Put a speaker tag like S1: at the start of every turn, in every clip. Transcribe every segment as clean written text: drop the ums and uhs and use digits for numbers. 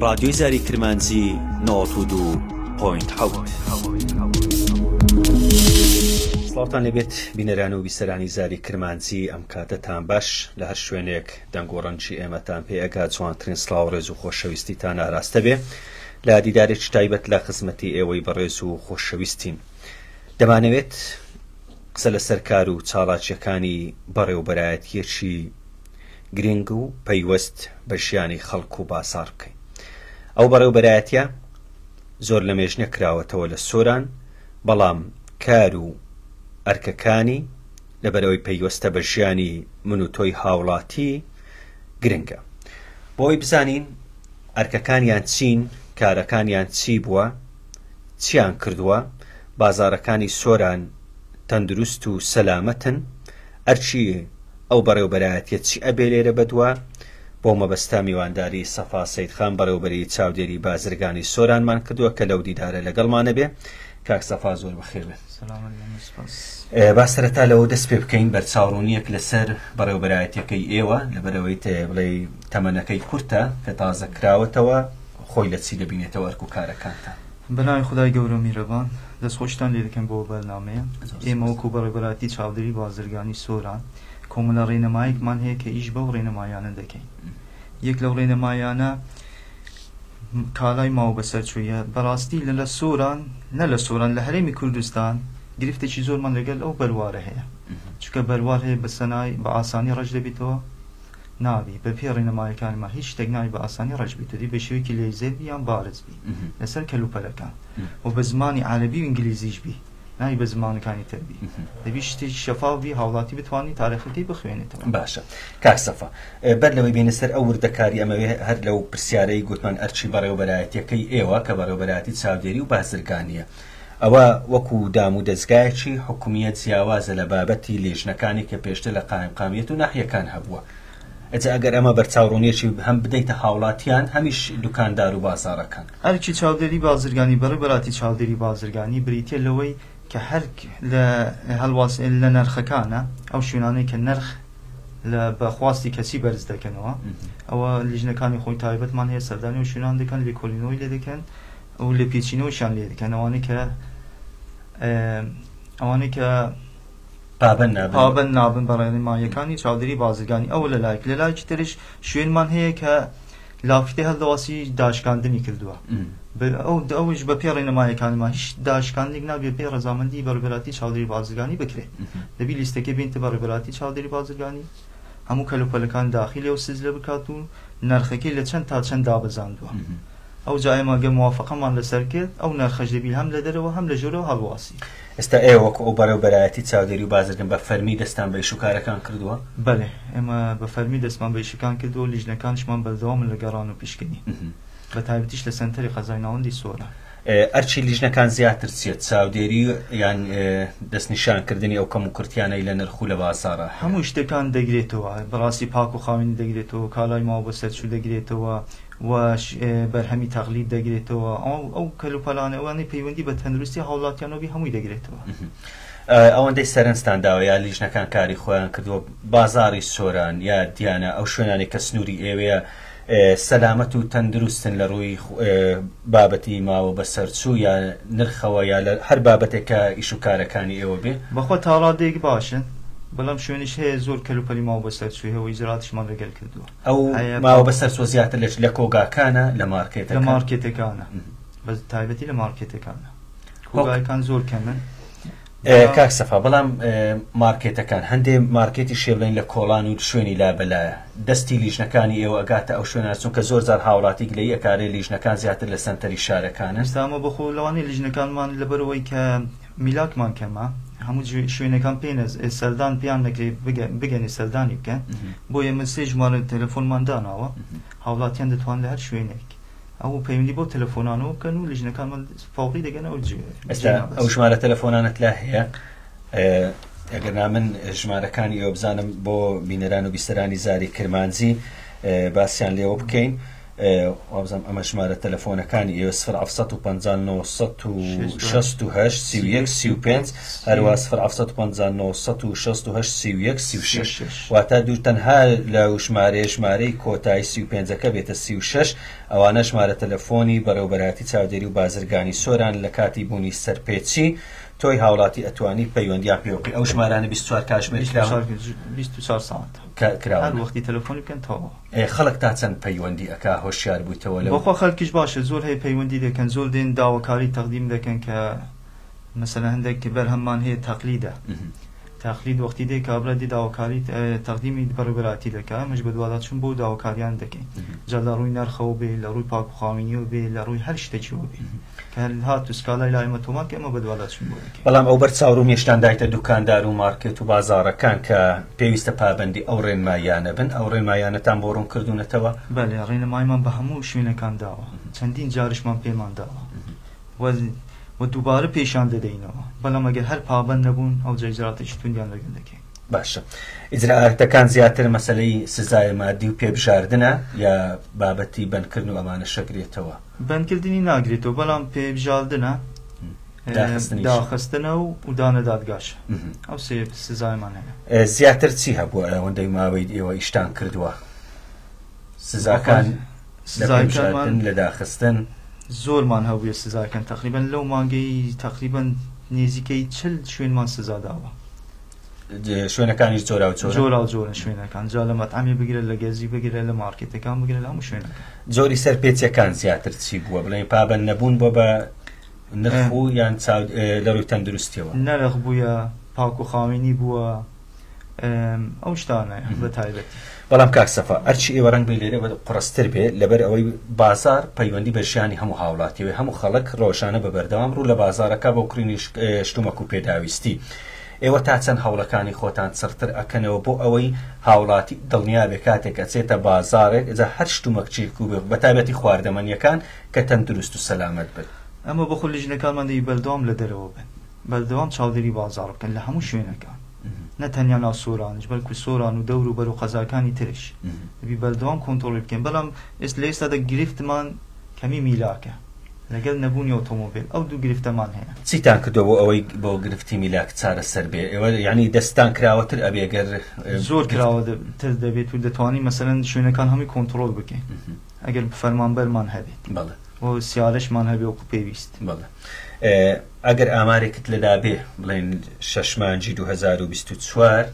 S1: رادیۆی زاری کرمانجی 92.7 سڵاوتان لەبێت بینەران و بیسەرانی زاری کرمانجی ئەم کاتەتان باش لە هەر شوێنێک دەنگۆڕەنجی ئێمەتان پێ ئەگا جوانترین سڵاو و ڕێز و خۆشەویستیتان ئاراستە بێ لە دیدارێکی تایبەت لە خزمەتی ئێوەی بەڕێز و خۆشەویستین. دەمانەوێت قسە لە سەرکار و چاڵاکیەکانی بەڕێوەبەرایەتیەکی گرنگ و پەیوەست بە ژیانی خەڵک و باسار بکەین. ئەو بەڕێوەبەرایەتیە زۆر لە مێژنە کراوەتەوە لە سۆران، بەڵام کار و ئەرکەکانی لەبەرەوەی پەیوەستە بە ژیانی من و تۆی هاوڵاتی گرنگە. بۆی بزانین ئەرکەکانیان چین، کارەکانیان چی بووە، چیان کردووە، بازارەکانی سۆران تەندروست و سەلامەتن، ئەرچی ئەو بەڕێوەبەرایەتیە چی ئەبێ لێرە بەدووە. بۆ مەبەستا میوانداری سەفا سەیدخان بەڕێوەبەری چاودێری بازرگانی سۆرانمان کردووە کە لەو دیدارە لەگەڵمانە بێ. کاک سەفا زۆر بەخێر بێت. با سەرەتا لەوە دەست پێ بکەین بەرچاوڕوونیەک لەسەر بەڕێوەبەرایەتیەکەی ئێوە لەبەرەوەی بڵێ تەمەنەکەی کورتە کە تازە کراوەتەوە، خۆی لە چی دەبینێتەوە ئەرک و کارەکانتان.
S2: بەناوی خودای گەورە و میرەبان، دەستخۆشتان لێ دەکەم بۆ بەرنامەیە. ئێمە وەکو بەڕێوەبەراتی چاودێری بازرگانی سۆران کۆمەڵە ڕێنەمایەکمان هەیە کە ئیش بەو ڕێنەمایانە دەکەین. یەک لەو ڕێنەمایانە کالای ماوە بەسەرچوویە. بەڕاستی لە سۆران، نە لە سۆران، لە هەرێمی کوردستان گرفتێکی زۆرمان لەگەڵ ئەو بەروارە هەیە، چونکە بەروار هەیە بە ئاسانی ڕەش دەبێتەوە، نابی بە پێ ڕێنەمایەکانمان هیچ شتێک نابی بە ئاسانی ڕەش بیتەوە، بە شێوەیەکی لێزێر بی یان بارز بی لەسەر کەلوپەلەکان و بە زمانی عەرەبی و ئینگلیزیش بی، نابی بە زمانەکانی تر بی، دەبی شتێکی شەفاو بی، هاوڵاتی بتوانی تاریخەکەی بخوێنێتەوە.
S1: باشە کاک سەفا، بەر لەوەی بینە سەر ئەو وردەکاری ئەمەوێ هەر لەو پرسیارەی گوتمان ئەرچی بەڕێوەبەرایەتیەکەی ئێوە کە بەڕێوەبەرایەتی چاودێری و بازرگانیە، ئەوە وەکو دام و دەستگایەکی حکومیەت جیاوازە لە بابەتی لێژنەکانی کە پێشتر لە قایمقامیەت و ناحیەکان هەبووە. ئەگەر ئەمە بەرچاوڕوونیەکی هەم بدەیتە هاوڵاتیان هەمیش دوکاندار و بازارەکان.
S2: ئەرکی چاودێری بازرگانی بەڕێوەبەراتی چاودێری بازرگانی بریتە لەوەی کە هەر لە هەڵواس لە نرخەکانە ئەو شوێنانەی کە نرخ لە بەخواستی کەسی بەرز دەکەنەوە، ئەوە لیژنەکانی خۆی تایبەتمان هەیە سەردانی و شوێنان دەکەن، لێکۆڵینەوەی لێ دەکەن و لە پێچینەوەیشان لێ دەکەن، ئەوانەی کە پابەند نابن بە ڕێنماییەکانی چاودێری بازرگانی. ئەوە لە لایەکی ترش شوێنمان هەیە کە لافتەی هەڵدەواسی داشکاندنی کردووە، ئەوش بە پێ ڕێنەمایەکانمان هیچ داشکاندێک نابێت پێ ڕەزامەندی بەڕێوەبەراتی چاودێری بازرگانی بکرێت. دەبی لیستەکە بینتە بەڕێوەبەراتی چاودێری بازرگانی، هەموو کەلوپەلەکان داخلی و سزلە بکات و نرخەکەی لە چەند تا چەند دابەزاندووە. ئەو جا ئێمە گە موافقەمان لەسەر کرد، ئەو نرخەش دەبی هەم لە دەرەوە هەم لە ژێرەوە هەڵواسی.
S1: ئێستا ئێوە وەکو ئەو بەڕێوەبەرایەتی چاودێری و بازرگان بە فەرمی دەستان بە ئیشوکارەکان کردووە؟
S2: بەڵێ، ئێمە بە فەرمی دەستمان بە ئیشەکان کردووە، لیژنەکانشمان بەردەوام لە گەڕان و پیشکەنی، بە تایبەتیش لە سەنتەری قەزای ناوەندی سۆران.
S1: ئەرچی لیژنەکان زیاتر چێت، چاودێری یان دەستنیشانکردنی ئەو کەم و کورتیانەی لە نرخ و لە بازارە
S2: هەموو شتەکان دەگرێتەوە، بەڕاستی پاک و خاوێنی دەگرێتەوە، کالای ماوە بەسەرچوو دەگرێتەوە و بەرهەمی تەقلیب دەگرێتەوە، ئەو کەلوپەلانە ئەوانەی پەیوەندی بە تەندروستی هاوڵاتیانەوەبی هەمووی دەگرێتەوە.
S1: ئەوەندەی سەرنجتان داوە یا لیژنەکان کاری خۆیان کردووە بازاری سۆران یا دیانە ئەو شوێنانی کە سنووری ئێوەیە سەلامەت و تەندروستن لە ڕووی بابەتی ماوە بەسەرچوو یا نرخەوە یا لە هەر بابەتێکە ئیشوکارەکانی ئێوە بێ؟
S2: بەخۆ تاڕادێک باشن، بەڵام شوێنش هەیە زۆر کەلوپەلی ماوە بەسەرچووی هەوەی زراعتیشمان لەگەڵ کردووە.
S1: ئەو ماوە بەسەرچووە زیاتر لە کۆگاکانە لە
S2: مارکێتەکانە، بە تایبەتی لە مارکێتەکانە، کۆگاکان زۆر کەمن.
S1: کاک سەفا، بەڵام مارکێتەکان هەندێ مارکێتی شێبڵین لە کۆڵان و شوێنی لابەلایە، دەستی لیژنەکانی ئێوە ئەگاتە ئەو شوێنە، چونکە زۆر جار هاوڵاتی گلەی ئەکارێ لیژنەکان زیاتر لە سەنتەری شارەکانە.
S2: ئێستامە بەخۆ لەوانەیە لیژنەکانمان لەبەرەوەی کە میلاکمان کەمە، هەموو شوێنەکان پێنەز سەردان پیان نەکرێت بگەنێ سەردانی بکەن، بۆ ئێمە سێ ژمارە تەلەفۆنمان داناوە، هاوڵاتیان دەتوان لە هەر شوێنێک ئەو پەیوەندی بۆ تەلەفۆنانەوە بکەن و لیژنەکانمان فەوقی دەگەنەوە.
S1: ئێستا ئەو ژمارە تەلەفۆنانت لا هەیە؟ ئەگەرنا من ژمارەکانی ئێوە بزانم بۆ بینەران و بیسەرانی زاری کرمانجی باسییان لێوە بکەین. وابزەم ئەمە ژمارە تەلەفۆنەکانی ئێوە 0 1960 31 35 هەروە 0 1960 واتە دوو تەنها لە ژمارەی کۆتایی 35ەکە بێتە 36 ئەوانە ژمارە تەلەفۆنی بەڕێوەبەرهەتی چاودێری و بازرگانی سۆران لە کاتی بوونی سەرپێچی تۆی هاوڵاتی ئەتوانی پەیوەندیان پێوەکەی ئەو ژمارانە 24 کاتژمێر
S2: 24 ساعت
S1: کراوە
S2: وەختی تەلەفۆنی بکەن تەواو
S1: خەڵک تا چەند پەیوەندی ئەکا هۆشیار بوویتەوە لەوە
S2: بەخوا خەڵکیش باشە زۆر هەیە پەیوەندی دەکەن زۆر دێن داواکاری تەقدیم دەکەن کە مەسەلەن هەندێک بەرهەممان هەیە تەقلیدە تەقلید وەختی دێ کابرا دی داواکاری تەقدیمی بەڕێوەبەراتی دەکا ئەمەش بە دوواداچوون بۆ داواکاریان دەکەین جا لە ڕووی نرخەوە بێ لە ڕووی پاکوخاوینیەوە بێ لە ڕووی هەر شتێکیەوە بێ کە هات و سکالای لای مەتۆمان کە ئەمە بە دوواداچوون بۆ دەکەین
S1: بەڵام ئەو بەرچاو ڕوومیێشتان دایتە دوکاندار و مارکێت و بازاڕەکان کە پێویستە پابەندی ئەو ڕێنمایانە بن ئەو ڕێنمایانەتان بۆ ڕوون کردوونەتەوە
S2: بەڵێ ڕێنماییمان بە هەموو شوێنەکان داوە چەندین جارشمان پێمان داوە و دووبارە پێشان دەدەینەوە بەڵام ئەگەر هەر پابەند نەبوون ئەو جەجاراتێکی توندیان لەگەڵ دەکەین
S1: باشە ئیجراعاتەکان زیاتر مەسەلەی سزای مادی و پێبژاردنە یا بابەتی بەندکردن و ئەمانە شەگرێتەوە
S2: بەندکردنی ناگرێتەوە بەڵام پێبژاردنە داخستنە و دانە دادگاشە ئەو سێ سزایمان هەیە
S1: زیاتر چی هەبووە ئەوەندەی ماوەی ئێوە ئیشتان کردووە سزاکان لە داخستن
S2: زۆرمان هەبووە سزاکەن تقریبا لەو مانگەی تقریبا نێزیکەی 40 شوێنمان سزا داوە
S1: شوێنەکانیش
S2: جۆرا جۆرە شوێنەکان جا لە مەتعامی بگرە لە گەزی بگرە لە مارکێتەکان بگرە لە هەموو شوێنەکان
S1: جۆری سەرپێچیەکان زیاتر چی بووە بڵێن پابەند نەبوون بۆ بە نرخ و یان لە ڕووی تەندروستیەوە
S2: نەرخ بووە پاکوخاوینی بووە ئەو شتانە بە تایبەتی
S1: بەڵام کاک سەفا ئەرچی ئێوە ڕەنگ بێ لێرە قڕستر بێ لەبەر ئەوەی بازار پەیوەندی بە ژیانی هەموو هاوڵاتیەوەی هەموو خەڵک ڕۆژانە بە بەردەوام ڕوو لە بازارەکە بۆ کڕینی شتومەک و پێداویستی ئێوە تا چەند هەوڵەکانی خۆتان سەرتر ئەکەنەوە بۆ ئەوەی هاوڵاتی دڵنیا بێ کاتێک ئەچێتە بازارێک ئەجا هەر شتومەکچێک و بە تایبەتی خواردەمەنیەکان کە تەندروست و سەلامەت بن
S2: ئەمە بەخۆ لیژنەکانمان دەی بەردەوام لە دەرەوە بن بەردەوام چاودێری بازار بکەن لە هەموو شوێنەکان نە تەنیا ناو سۆرانش بەڵکو سۆران و دەور و بەر و قەزاکانی ترش دەبی بەردەوام کۆنتڕۆڵ بکەین بەڵام لە ئێستادا گرفتمان کەمی میلاکە لەگەڵ نەبوونی ئۆتۆمۆبیل ئەو دوو گرفتەمان هەیە
S1: چیتان کردەوە ئەوەی بۆ گرفتی میلاک چارە سەر بێ ئێوە یعنی دەستان کراوەتر ئەبێگەر
S2: زۆر کراوەتر دەبێت و دەتوانین مەسەلەن شوێنەکان هەمووی کۆنتڕۆڵ بکەین ئەگەر فەرمانبەرمان هەبێت
S1: بەڵێ
S2: و سیارەشمان هەبێ وەکو پێویست
S1: بەڵێ ئەگەر ئامارێکت لەدا بێ بڵێن 6 مانگی 2024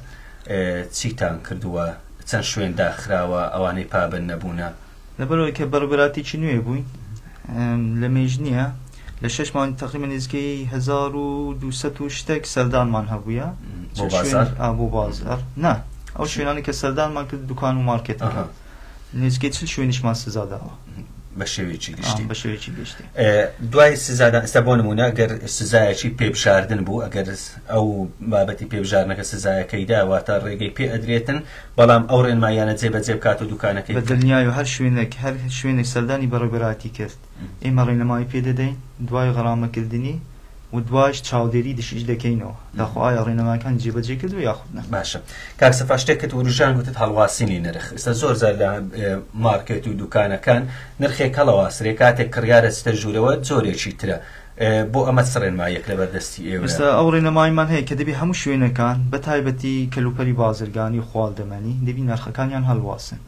S1: چیتان کردووە چەند شوێن داخراوە ئەوانەی پابەند نەبوونە
S2: لەبەرەوەی کە بەڕێوەبەراتێکی نوێ بووین لە مێژنیە لە 6 مانگ تقریبا نزیکەی 1200 شتێک سەردانمان هەبووە بۆ بازار نه ئەو شوێنانی کە سەردانمان کرد دوکان و مارکێتەکە نزیکەی 40 شوێنیشمان سزا داوە
S1: بە شێوێکی
S2: گشتی
S1: دوای سزادان ئێستا بۆ نمونە ئەگەر سزایەکی پێبژاردن بوو ئەگەر ئەو بابەتی پێبژاردنەکە سزایەکەی واتە ڕێگەی پێ ئەدرێتن بەڵام ئەو ڕێنمایانە جێبەجێ بکات و دوکانەکەی
S2: بە دڵنیای و هەر شوێنێک سەردانی بەڕێوەبەراتی کرد ئێمە ڕێنمایی پێ دەدەین دوای غەرامەکردنی و دوایش چاودێری دشیش دەکەینەوە داخۆ ئایا ڕێنماکان جێبەجێ کردو یاخود نە
S1: باشە کاک سەفا شتێکت وروژان گوتت هەڵواسینی نرخ ئێستا زۆر زار لە مارکێت و دوکانەکان نرخێک هەڵەواسرێ کاتێک کڕیارە چتە ژوورەوە جۆرێکی ترە بۆ ئەمە سڕێنمایەک لەبەردەستی ئێوە
S2: ئێستا ئەو ڕێنماییمان هەیە کە دەبی هەموو شوێنەکان بە تایبەتی کەلوپەری بازرگانی و خواڵدەمەنی دەبی نرخەکانیان هەڵواسن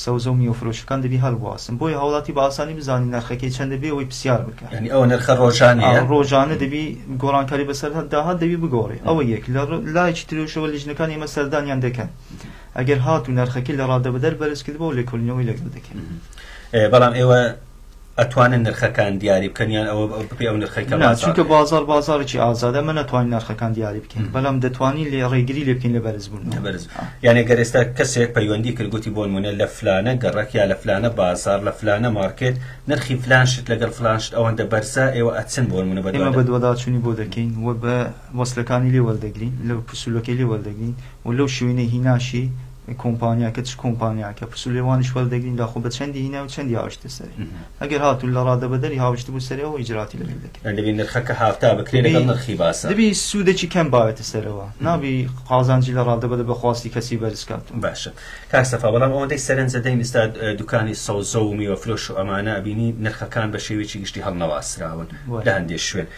S2: سەوزە و میوەفرۆشەکان دەبی هەڵواسن بۆی هاوڵاتی بە ئاسانی بزانین نرخەکەی چەندە بێ ئەوەی پرسیار بکە
S1: یعنی ئەو نرخە ڕۆژانەیە
S2: ڕۆژانە دەبی گۆڕانکاری بەسەر داهات دەبی بگۆڕی ئەوە یەک لە لایەکی ترشەوە لیژنەکان ئێمە سەردانیان دەکەن ئەگەر هات و نرخەکەی لە ڕادەبەدەر بەرز کردبەوە و لێکۆڵینەوەی لەگەڵ دەکەن
S1: بەڵام ئێوە ئەتوانن نرخەکان دیاری بکەن یان ئەوە بپێ ئەو نرخەکە
S2: چونکە بازارێکی ئازادە من ناتوانین نرخەکان دیاری بکەین بەڵام دەتوانین لێ ڕێگری لێ بکەین لە بەرزبوون
S1: یعنی گەر ئێستا کەسێک پەیوەندی کردگوتی بۆ نمونە لە فلانە گەڕەک یا لە فلانە بازار لە فلانە مارکێت نرخی فلان شت لەگەڵ فلان شت ئەوەندە بەرزە ئێوە ئەچن بۆ نمونە
S2: ئێمە بە دوواداچوونی بۆ دەکەین و بە وەسلەکانی لێ وەردەگرین لەو پسوولەکەی لێ وەردەگرین و لەو شوێنەی هیناشی کۆمپانیاکە چ کۆمپانیاکە پسولێوانیش وەردەگرین داخۆ بە چەندی هینە و چەندی هاوشتە سەری ئەگەر هاتوون لە ڕادەبەدەری هاوشت بوو سەرەوە ئیجراتی لەگەڵ دەکرێت
S1: دەبی نرخەکە هافتا بکرێت لەگەڵ نرخی باسە
S2: دەبی سوودێکی کەم باوێتە سەرەوە نابی قازانجی لە ڕادەبەدە بەخواستی کەسی بەرزکات
S1: باشە کاک سەفا بەڵام ئەوەندەی سەرنجە دەین ئێستا دوکانی سەوزە و میوەفرۆش و ئەمانە ئەبینی نرخەکان بە شێوەیەکی گشتی هەڵنەواسراون لە هەندێک شوێن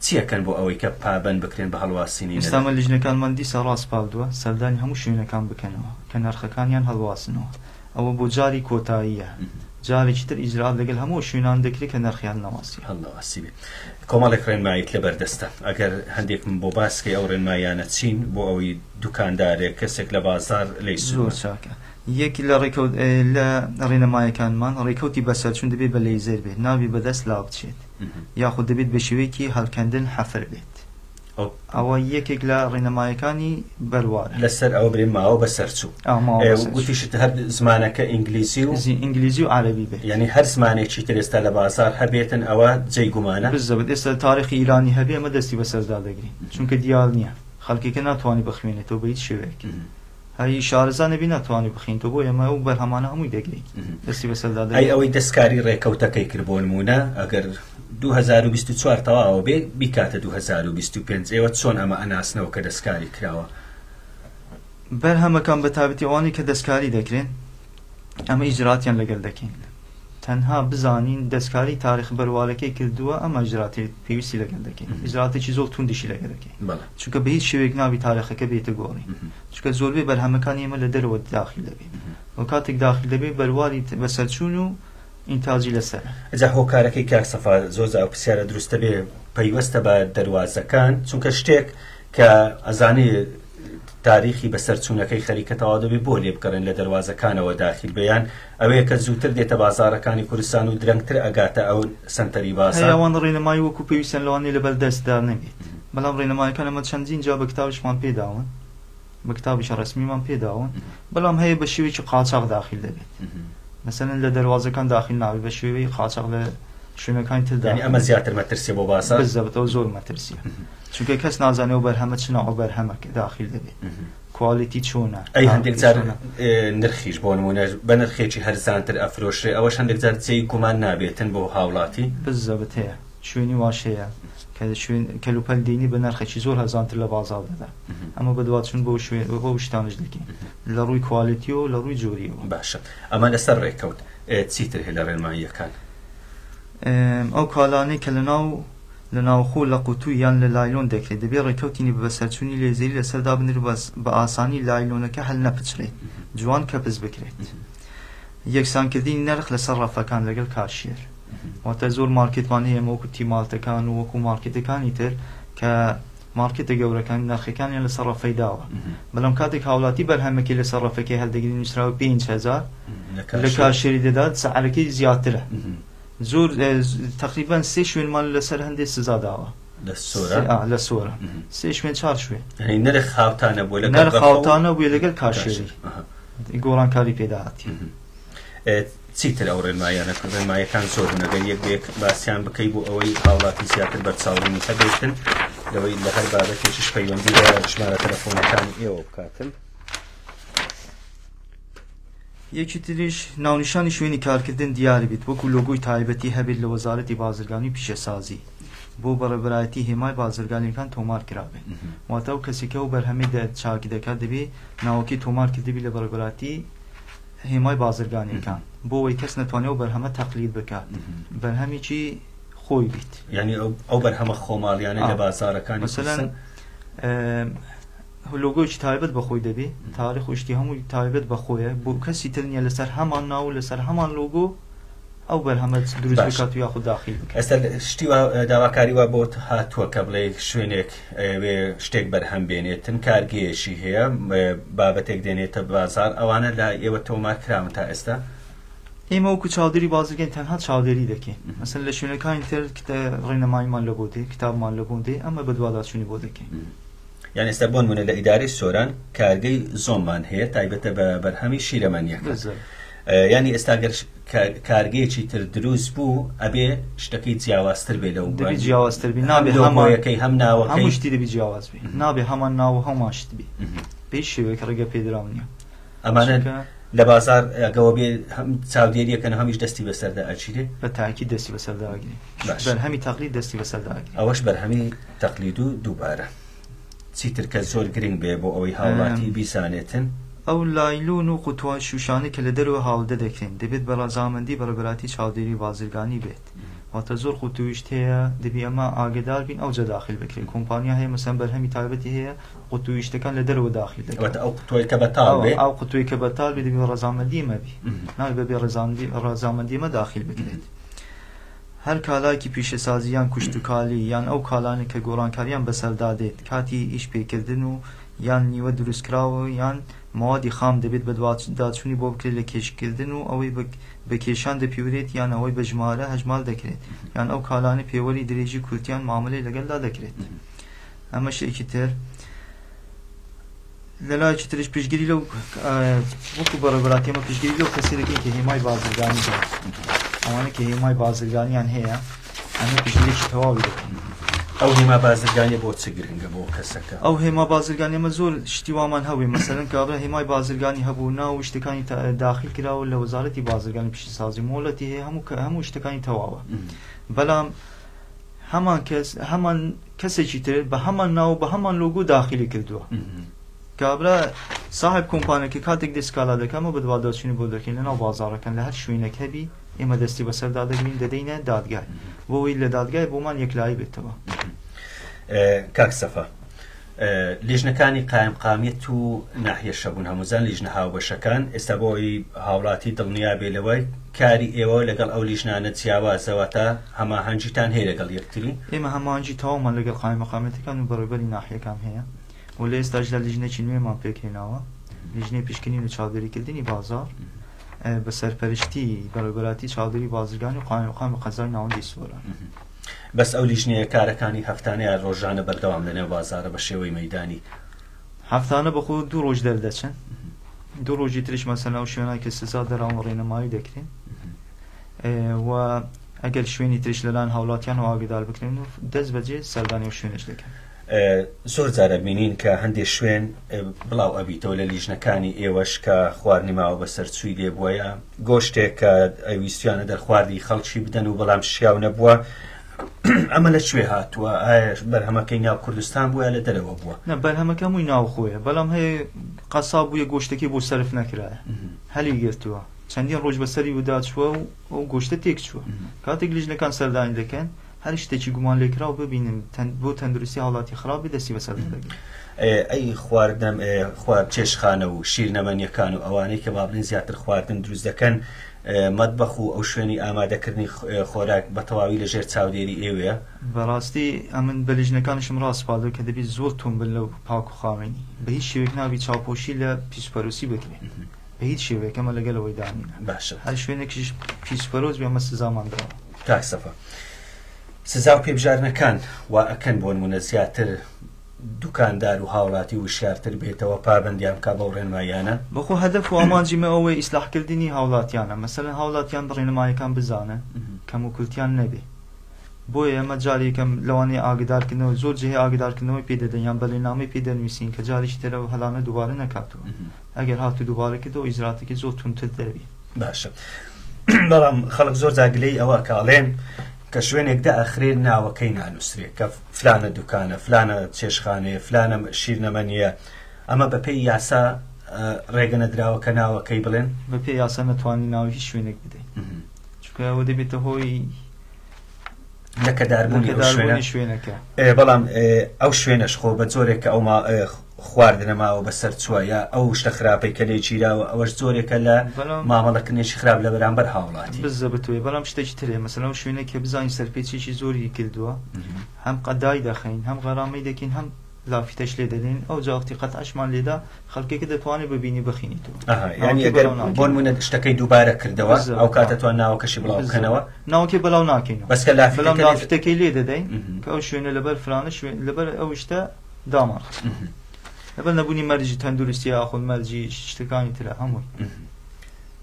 S1: چیەکەن بۆ ئەوەی کە پابەند بکرێن بە هەڵواسینی
S2: ئێستامە لیژنەکانمان دیسا ڕاست پاودووە سەردانی هەموو شوێنەکان بکەنەوە کە نرخەکانیان هەڵواسنەوە ئەوە بۆ جاری کۆتاییە جارێکی تر ئیجرات لەگەڵ هەموو شوێنان دەکرێت کە نرخیان نەواسی
S1: هەڵنەواسی بێت کۆمەڵێک ڕێنماییت لە بەردەستە ئەگەر هەندێکم بۆ باسکەی ئەو ڕێنمایانە چین بۆ ئەوەی دوکاندارێک کەسێک لە بازار لەی
S2: زۆر چاکە یەکی لە ڕێنەمایەکانمان ڕێکەوتی بەسەرچوون دەبێت بە لەیزەر بێت ناوی بەدەست لاو بچێت یاخود دەبێت بە شێوەیەکی هەڵکەندن حەفر بێت ئەوە یەکێک لە ڕێنەمایەکانی بەروارە
S1: لەسەر ئەوە برێ ماوە بەسەرچوو گوتیشت هەر زمانەکە ئینگلیزی
S2: و عەرەبی بێت
S1: یعنی هەر زمانێکی تر ئێستا لە بازار هەبێتن ئەوە جێی گومانە
S2: بزەوت ئێستا تاریخی ئیرانی هەبێ ئەمە دەستی بەسەردا دەگرین چونکە دیال نییە خەڵکێکە ناتوانانی بخوێنێتەوە بە هیچ شێوەیەک هەی شارەزان نەبی ناتوانانی بخینتەوە بۆ ئێمە و بەرهەمانە هەمووی دەگرین دەستی بەسەردا دەگرین
S1: ئەوەی دەستکاری ڕێکەوتەکەی کرد بۆ نمونە ئەگەر 2024 تەواوە بێ بیکاتە 2025 ئێوە چۆن ئەمە ئەناسنەوە کە دەستکاری کراوە
S2: بەرهەمەکان بە تابەتی ئەوانی کە دەستکاری دەکرێن ئەمە ئیجراتیان لەگەڵ دەکەین تەنها بزانین دەستکاری تاریخ بەروارەکەی کردووە ئەمە ئیجراتی پێویستی لەگەڵ دەکەین ئیجراتێکی زۆر توندیشی لەگەڵ دەکەین چونکە بە هیچ شێوەیەک ناوی تاریخەکە بێتە گۆڕی چونکە زۆربەی بەرهەمەکانی ئێمە لە دەرەوە داخل دەبێت و کاتێک داخل دەبێت بەرواری بەسەرچوون و ئینتاجی لەسەر
S1: ئەجا هۆکارەکەی کاک سەفا زۆر ئەو پرسیارە دروستە بێ پەیوەستە بە دەواازەکان چونکە شتێک کە ئەزانێ تاریخی بەسەرچوونەکەی خەریکەتەوا دەبێت بۆ لێ بکەڕێن لە دەواازەکانەوە داخل بێیان ئەوەیە کە زووتر دێتە بازارەکانی کوردستان و درەنگتر ئەگاتە ئەو سنتەری باسە
S2: ئەوان ڕێنەمای وەکو پێویستن لەوانەیە لەبەر دەستدا نەبێت بەڵام ڕێنەمایەکان ئەمە چەندین جا بە کتابشمان پێداون بە کتابیش ڕسمیمان پێداون بەڵام هەیە بە شێوەیەکی قاچاق داخل دەبێت مثلا لە دەواازەکان داخل ناوی بە شێوەی قاچاق لە شوێنەکانی تردا
S1: ئەمە زیاتر مەترسیە بۆ باسە
S2: بزەبێتەوە زۆر مەترسیە چونکە کەس نازانێت بەرهەمە چ ناوە بەرهەمەکە داخل دەبێت کوالیتی چۆنە
S1: ئەی هەندێک جار نرخیش بۆ نمونە بە نرخێکی هەرزانتر ئەفرۆشرێ ئەوەش هەندێک جار جێی گومان نابێتن بۆ هاوڵاتی
S2: بزەبێت هەیە شوێنی واشەیە کە کەلوپەل دینی بە نرخێکی زۆر هەرزانتر لە بازار دەدا ئەمە بەدواتچون بۆ شتانش دەکەین لە ڕووی کوالیتی و لە ڕووی جۆریەوە
S1: باشە ئەمە لەسەر ڕێکەوت چیتر هەیە لە ڕێنماییەکان
S2: ئەو کاڵانەی کە لە ناوخۆ لە قوتوو یان لە لایلۆن دەکرێت دەبێت ڕێکەوتینی بەسەرچوونی لێزەری لەسەردا بنر بە ئاسانی لایلۆنەکە هەل نەپچرێت جوان کەپز بکرێت یەکسانکردنی نرخ لەسەر ڕەفەکان لەگەڵ کاشێر واتە زۆر مارکێتمان هەیە وەکو تیمالتەکان و وەکو مارکێتەکانی تر کە مارکێتە گەورەکان نرخەکانیان لەسەر ڕەفەی داوە بەڵام کاتێک هاوڵاتی بەرهەمێکی لەسەر ڕەفەکەی هەڵدەگیری نووسراوە 5000 لە کاشێری دەدات سەعرەکەی زیاترە زۆر تقریبا 3 شوێنمان لەسەر هەندێک سزا داوە لە سۆرە 3 شوێن 4 شوێن
S1: نرخ خاوتانە بۆ
S2: نرخ خاوتانە بووە لەگەڵ کاشێری گۆڕانکاری پێداهاتی
S1: چیتر ئەو ڕێنمایەکان زۆر نەگەر یەک باسییان بکەی بۆ ئەوەی هاوڵاتی زیاتر بەرچاوڕوونی هەبێتن لەوەی لە هەر بابەتێکیش پەیوەندی بە ژمارە تەلەفۆنەکانی ئێوە بکاتن
S2: یەکی تریش ناونیشانی شوێنی کارکردن دیاری بیت وەکو لۆگۆی تایبەتی هەبێت لە وەزارەتی بازرگانی پیشەسازی بۆ بەڕێبەرایەتی هێمای بازرگانیەکان تۆمار کرابێت واتە ئەو کەسێکە و بەرهەمەی چاکی دەکات دەبێت ناوەکی تۆمار کردبی لە بەڕێبەراتی هێمای بازرگانیەکان بۆ ئەوەی کەس نەتوانێت و بەرهەمە تەقلید بکات بەرهەمێکی خۆی بیت
S1: یعنی ئەو بەرهەمە خۆماڵیانە لە بازارەکانی
S2: مثلەن لۆگۆیی تایبەت بەخۆی دەبێت تاریخ و شتی هەمووی تایبەت بەخۆیە بۆ کەسی تر نییە لەسەر هەمان ناو و لەسەر هەمان لۆگۆ ئەو بەرهەمە دروست بکات و یاخود داخل بکات
S1: ئێستا شتی داواکاری وا بۆ هاتووە کە بڵێ شوێنێک شتێک بەرهەم بێنێتن کارگەیەشی هەیە بابەتێک دێنێتە بازار ئەوانە لە ئێوە تۆمار کراون تا ئێستا
S2: ئێمە وەکو چاودێری بازرگین تەنها چاودێری دەکەین مەسەن لە شوێنەکانی تر ڕێنەماییمان لە بۆ دێ کتابمان لە بۆ دێ ئەمە بە دوواداچوونی بۆ دەکەین
S1: یان ئێستا بۆ نمونە لە ئیدارەی سۆران کارگەی زۆممان هەیە تایبەتە بە بەرهەمی شیرەمەنیەکە ینی ئێستا گەر کارگەیەکی تر دروست بوو ئەبێ شتەکەی جیاوازتر بێ لەو
S2: جیاوازتر بێ نابێ هەمایەکەی
S1: هەم ناوەکەی
S2: هەموو شتی دەبی جیاواز بێ نابێ هەمان ناو هەموو شت بێ پێی شێوەیەک ڕێگە پێدراو نییە
S1: ئەمانە لە بازار ئەگەوە بێ هەم چاودێریەکەن هەمیش دەستی بەسەردا ئەچیرێ
S2: بە تاکی دەستی بەسەرداگیری بەرهەمی تەقلید دەستی بەسەرداگیری
S1: ئەوەش بەرهەمی تەقلید و دووبارە چیتر کە زۆر گرنگ بێ بۆ ئەوەی هاوڵاتی بیسانێتن
S2: ئەو لایلون و قوتوان شوشانە کە لە دەرەوە هاوڵدە دەکرێن دەبێت بە ڕەزامەندی بەڕێبەراتی چاودێری بازرگانی بێت واتە زۆر قوتویشت هەیە دەبێ ئەمە ئاگدار بین ئەوجە داخل بکرێت کۆمپانیا هەیە مەسەن بەرهەمی تایبەتی هەیە قوتویشتەکان لە دەرەوە داخل دەکرێت
S1: ئەو قوتووی کە بەتاڵ بێ
S2: ئەو قوتووی کە بەتاڵ بێ دەبێ ڕەزامەندی مەبی نابێ بێ ڕەزامەندی مە داخل بکرێت هەر کالاکی پیشەسازیان کوشتتوکالی یان ئەو کالانی کە گۆڕانکاریان بەسەردادێت کاتی ئیش پێکردن و یان نیوە دروستکراوە یان موادی خام دەبێت بە داچوونی بۆ بکرێت لە کێشکردن و ئەوەی بە کێشان دەپیورێت یان ئەوەی بە ژمارە هەژمال دەکرێت یان ئەو کالانی پێوەری درێژی کورتیان مامەلەی لەگەڵدا دەکرێت ئەمە شتێکی تر لە لایەکی ترش پشتگیری لەو وەکو بەڕێوەبەراتی ئەمە پشتگیری لەو کەسێکی کە هێمای بازرگانی دەکەن ئەوانە کە هێمای بازرگانیان هەیە ئەمە پشتگیرێکی تەواوی دەکەن
S1: ئەو هێما بازرگانی بۆ چ گرنگە بۆ کەسەکە
S2: ئەو هێما بازرگانی ئەمە زۆر شتی وامان هەوێ مەسەرەن کابرا هێمای بازرگانی هەبوو ناو شتەکانی داخل کراوە لە وەزارەتی بازرگانی پیشەسازی مۆڵەتی هەیە هەموو شتەکانی تەواوە بەڵام هەمان کەسێکی تر بە هەمان ناو بە هەمان لۆگۆ داخلی کردووە کابرا صاحب کۆمپانیەکە کاتێک دەستکالا دەکەمە بە دواداچوونی بۆ دەکەین لەناو بازاڕەکەن لە هەر شوێنێک هەبی ئێمە دەستی بەسەردا دەگرین دەدەینە دادگای بۆەوەی لە دادگای بۆمان یەکلایی بێتەوە
S1: کاک سەفا لیژنەکانی قایمقامیت و ناحیە شەبوون هەمووزان لیژنە هاوبەشەکان ئێستا بۆی هاوڵاتی دڵنیا بێ لەوەی کاری ئێوە لەگەڵ ئەو لیژنانە جیاوازەوە تا هەماهەنگیتان هەیە لەگەڵ یەکتری
S2: ئێمە هەماهەنگی تەواومان لەگەڵ قایممەقامەتەکان و بەڕێوەبەری ناحیەکان هەیە و لە ئێستاش لە لیژنێکی نوێمان پێکهێناوە لیژنەی پشکنی لە چاودێریکردنی بازار بە سەرپەرشتی بەڕێوەبەراتی چاودێری بازرگانی و قایممەقام قەزای ناوەندی سوورە
S1: بەس ئەو لیژنەیە کارەکانی هەفتانەیە ڕۆژانە بەردەوام لەنێو بازارە بە شێوەی مەیدانی
S2: هەفتانە بەخۆ دوو ڕۆژ دەردەچن دوو ڕۆژی تریش مەسەلا و شوێنای کە سزا دەراون ڕێنەمایی دەکرێن و ئەگەر شوێنی تریش لەلایەن هاوڵاتیان و ئاگدار بکرێن و دەست بەجێ سەردانی و شوێنش دەکەن
S1: زۆر جارە بینین کە هەندێک شوێن بڵاو ئەبیتەوە لە لیژنەکانی ئێوەش کە خواردنی ماوە بەسەر چووی لێ بووە گۆشتێک کە ئەویستیانە دەرخواردی خەڵکی بدەن و بەڵام شیاو نەبووە ئەمە لەکوێ هاتووە ئایا بەرهەمەکەی ناو کوردستان بووە لە دەرەوە بووە
S2: بەرهەمەکە مووی ناو خۆیە بەڵام هەیە قەساب بووە گۆشتێکی بۆ سەرف نەکرایە هەلی گرتووە چەندین ڕۆژ بەسەری وداچووە و ئەو گۆشتە تێک چووە کاتێک لیژنەکان سەردانی دەکەن هەر شتێکی گومان لێکرا و ببینن بۆ تەندروستی هاوڵاتی خراپی دەستی بەسەر دەگرن
S1: ئەی خواردنم خوارد چێشخانە و شیرنەمەنیەکان و ئەوانەی کە بابلین زیاتر خواردن دروست دەکەن مەتبەخ و ئەو شوێنی ئامادەکردنی خۆراک بە تەواوی لەژێر چاودێری ئێوەیە
S2: بەڕاستی ئەمن بە لیژنەکانشم ڕاستپالە کە دەبێت زۆر تۆمبل لەو پاک و خاوێنی بە هیچ شێوەیەک ناوی چاوپۆشی لە پیسپەرۆسی بکرێت بە هیچ شێوەیەکەمە لەگەلەوەی دامینە
S1: باشە
S2: هەر شوێنێکیش پیسپەرۆز بێمە سزامانداوە
S1: کاک سەفا سزا و پێبژارنەکان وا ئەکەن بۆ نمونە زیاتر دوکاندار و هاوڵاتی وشیارتر بێتەوە پابندیان کا بەو ڕێنمایانە
S2: بەخۆ هەدەف و ئامانجیمە ئەوەی ئیسلاحکردنی هاوڵاتیانە مەسەلەن هاوڵاتیان ڕێنمایەکان بزانن کەم و کورتیان نەبێ بۆیە ئەمە جارێکم لەوانەیە ئاگدارکردنەوە زۆر جێ ئاگدارکردنەوەی پێدەدەن یان بەڵێنامەی پێدەنووسین کە جاریش ترەوە هەڵانە دووبارە نەکاتەوە ئەگەر هاتو دووبارەکردەوە ئیجراتێکی زۆر تونتر دەبێت
S1: باشە بەڵام خەڵک زۆر جاگلەی ئەوە کاڵێن کە شوێنێکدا ئەخرێن ناوەکەی نانووسرێت کە فلانە دوکانە فلانە چێشخانەیە فلانە شیرنەمەنیە ئەمە بەپێی یاسا ڕێگە نەدراوە کە ناوەکەی بڵێن
S2: بەپێی یاسا نەتوانین ناوی هیچ شوێنێک بدەین چونکە ئەوە دەبێتە هۆی
S1: لەکەداربوونی
S2: شوێنەکە
S1: بەڵام ئەو شوێنەش خۆ بە جۆرێک کە ئەو خواردنە ماوە بەسەر چووە یا ئەو شتە خراپەی کە لێ گیراوە ئەوەش زۆرێکە لە مامەڵەکردنێکی خراپ لە بەرامبەر هاوڵاتی
S2: بزە بتوێ بەڵام شتێکی ترێ مەسەلەن شوێنێک کە بزانین سەرپێچێکی زۆری کردووە هەم قەدای دەخەین هەم غەرامەی دەکەین هەم لافیتەش لێ دەدەین ئەو جاوەختی قەتعشمان لێدا خەڵکێکە دەتوانێت ببینی بخینیتەوە
S1: یعنی ئەگەر بۆ نمونە شتەکەی دووبارە کردەوە ئەو کاتەتوان ناوەکەشی بڵاو بکەنەوە
S2: ناوەکەی بەڵاو ناکەین
S1: بەس کە
S2: لافیتەکەی لێ دەدەین کە ئەو شوێنە لەبەر فلانە لەبەر ئەو شتە دامان لەبەر نەبوونی مەرجی تەندروستی یاخود مەرجی شتەکانی ترە هەمووی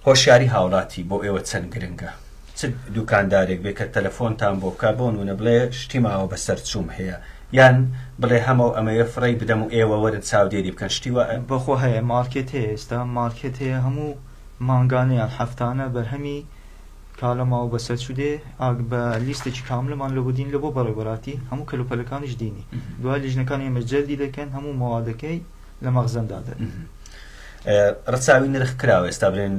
S1: هۆشیاری هاوڵاتی بۆ ئێوە چەند گرنگە چ دوکاندارێک بێ کە تەلەفۆنتان بۆ بکات بۆ نمونە بڵێ شتی ماوە بەسەر چووم هەیە یان بڵێ هەموو ئەمەیە فڕی بدەم و ئێوە وەرن چاودێری بکەن شتی وایە؟
S2: بەخۆ هەیە مارکێت هەیە ئێستا مارکێت هەیە هەموو مانگانەیان هەفتانە بەرهەمی کالەماوە بەسەر چودێ بە لیستێکی کاملمان لە بۆ دین لە بۆ بەڕێوەبەراتی هەموو کەلوپەلەکانیش دینی دوای لیژنەکان ئێمە جەلدی دەکەن هەموو مەوادەکەی لە مەخزەندا دەن.
S1: ڕەچاوی نرخ کراوە ئێستا بڵێن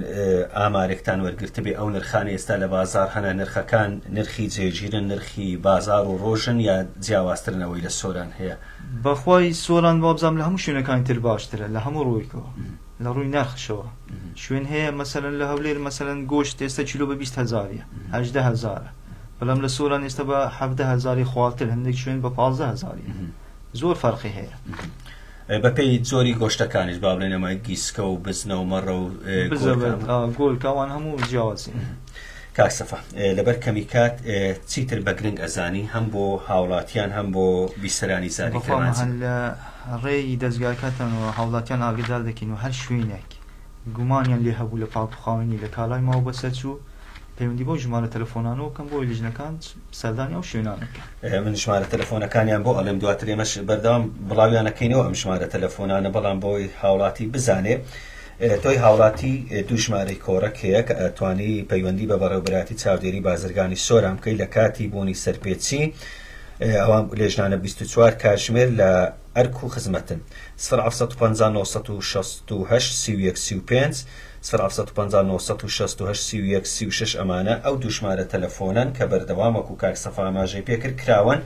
S1: ئامارێکتان وەرگرتە بێ ئەو نرخانە ئێستا لە بازار هەنە نرخەکان نرخی جێگیرن نرخی بازار و ڕۆژن یا جیاوازترنەوەی لە سۆران هەیە؟
S2: بەخوای سۆران بابزام لە هەموو شوێنەکانی تر باشترە لە هەموو ڕوویکەوە لە ڕووی نرخشەوە شوێن هەیە مەسەلەن لە هەولێر مەسەلەن گۆشت ئێستا کیلۆ بە 20,000 18,000 بەڵام لە سۆران ئێستا بە 17,000 خواتر هەندێک شوێن بە 15,000 زۆر فەرقی هەیە.
S1: بەپێی زۆری گۆشتەکانیش با بڵێن ئەمە گیسکە و بزنە و مەڕە و
S2: گۆلکاوان هەموو جیاوازی.
S1: کاکسەفا لەبەر کەمی کات چیتر بە گرنگ ئەزانی هەم بۆ هاوڵاتیان هەم بۆ بیسەرانی زاری کرمانسی
S2: لە ڕێی دەستگاکاتەوە هاوڵاتیان ئاگدار دەکەین و هەر شوێنێک گومانیان لێ هەبوو لە پاڵپخاوێنی لە کالای ماوە بەسەر چوو پەیوەندی بۆ ژمارە تەلەفۆنانەوە بکەم بۆ لیژنەکان سەردانی ئەو شوێنانەکە.
S1: من ژمارە تەلەفۆنەکانیان بۆ ئەڵێم دواتر ئێمەش بەردەوام بڵاویانەکەینەوە ئەم ژمارە تەلەفۆنانە بەڵام بۆی هاوڵاتی بزانێ تۆی هاوڵاتی دوو ژمارەی کۆڕەک هەیە کە ئەتوانی پەیوەندی بە بەڕێوەبەراتی چاودێری بازرگانی سۆران بکەی لە کاتی بوونی سەرپێچی ئەوان لێژنانە 24 کاتژمێر لە ئەرک و خزمەتن 0750 968 3135 0750 968 3136 ئەمانە ئەو دوو ژمارە تەلەفۆنن کە بەردەوام وەکو کاکسەفا ئاماژەی پێکرد کراون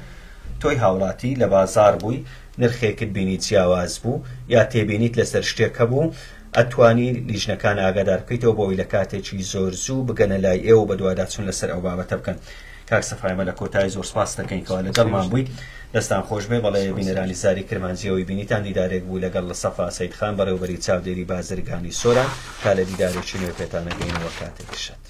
S1: تۆی هاوڵاتی لە بازار بووی نرخێکت بینی جیاواز بوو یا تێبینیت لەسەر شتێکە بوو ئەتوانی لیژنەکان ئاگادار بکەیتەوە بۆی لە کاتێکی زۆر زوو بگەنە لای ئێوە بە دوواداچوون لەسەر ئەو بابەتە بکەن. کاکسەفایمە لە کۆتایی زۆر سپاس دەکەینکەوە لەگەڵمان بوویت دەستان خۆش بێ بەڵێ بینەرانی زاری کرمانجیەوەی بینیتان دیدارێک بوو لەگەڵ لە سەفا سەیدخان بەڕێوەبەری چاودێری بازرگانی سۆران تا لە دیدارێکی نوێ پێتانەگەینەوە کاتێک شەت.